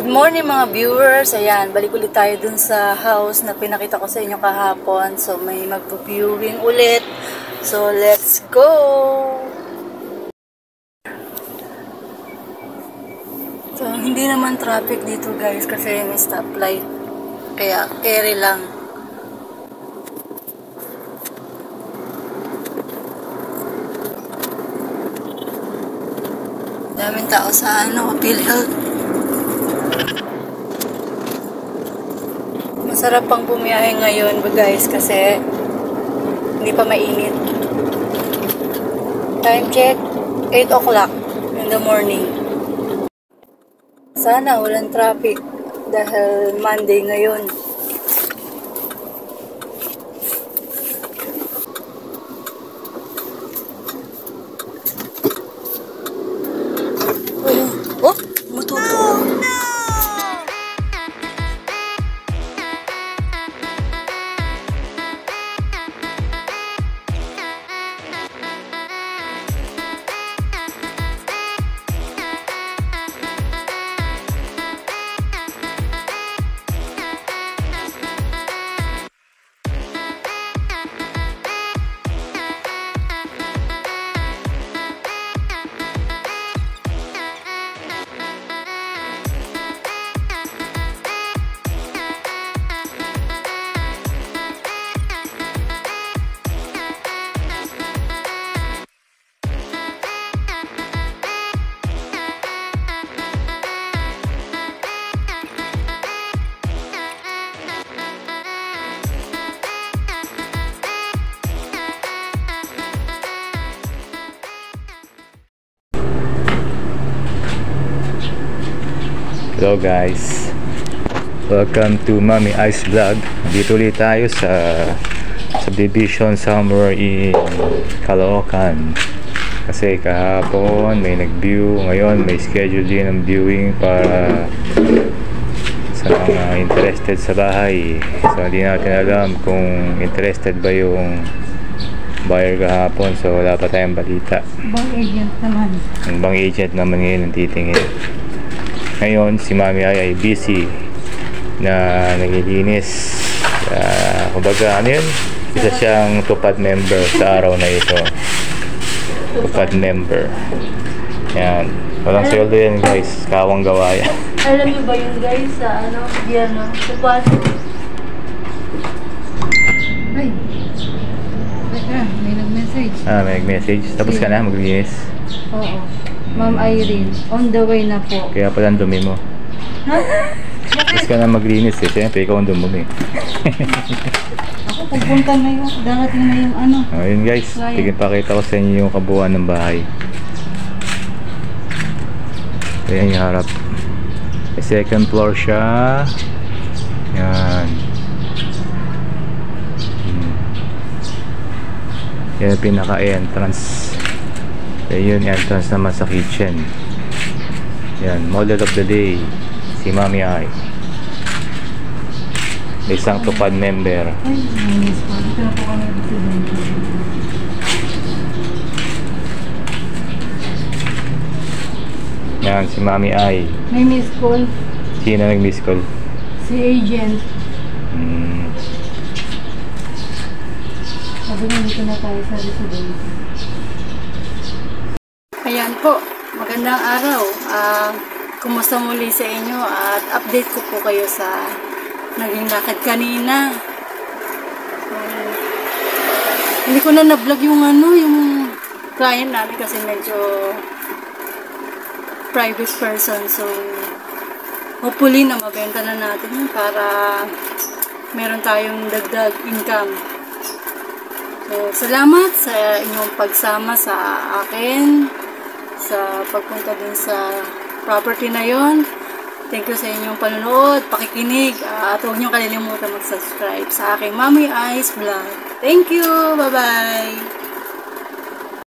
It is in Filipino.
morning mga viewers. Ayan, balik ulit tayo dun sa house na pinakita ko sa inyo kahapon. So may magpo-viewing ulit. So let's go! So hindi naman traffic dito guys kasi may stoplight. Kaya carry lang. Daming tao sa PhilHealth. Masarap pang bumiyahe ngayon guys kasi hindi pa mainit. Time check, 8 o'clock in the morning. Sana walang traffic dahil Monday ngayon. Oh, motor. Hello guys, welcome to Mommy Ice Vlog. Dito ulit tayo sa subdivision somewhere in Caloocan. Kasi kahapon may nag-view, ngayon may schedule din ng viewing para sa mga interested sa bahay. So hindi natin alam kung interested ba yung buyer kahapon, so wala pa tayong balita. Bang agent naman. Ang bang agent naman ngayon ang titingin. Ngayon, si Mami ay busy na naglilinis. Kumbaga, ano yun? Isa siyang tupad member sa araw na ito. Tupad member. Yan. Walang sweldo yan guys. Kawang gawa yan. Alam niyo ba yun guys sa tupad? Ay. May nag-message. May nag-message. Tapos ka na maglinis? Oo. Ma'am Irene, on the way na po. Kaya pala ang dumi mo. Ha? Tapos ka na maglinis eh. Siyempre, ikaw ang dumi. Ako, pupunta na yung, darating na yung ano. Ayun guys, pakita ko sa inyo yung kabuuan ng bahay. Ayan yung harap. May second floor siya. Yan. Yan yung pinaka-entrance. Ayun, entrance naman sa kitchen. Yan, model of the day, si Mami Ay. Isang tupad member. Ay, miss po. Dito na po kami dito. Yan, si Mami Ay. May miss call. Sino nag-miss call? Si agent. Sabi nga dito na tayo sa residence. Ayan po, magandang araw. Kumusta muli sa inyo at update ko po kayo sa naging lakad kanina. Hindi ko na na-vlog yung yung client namin kasi medyo private person. So, hopefully na mabenta na natin yun para meron tayong dagdag income. So, salamat sa inyong pagsama sa akin sa pagpunta dun sa property na yon. Thank you sa inyong panonood, pakikinig, at huwag niyong kalilimutan mag-subscribe sa aking Mommy Ice Vlog. Thank you! Bye-bye!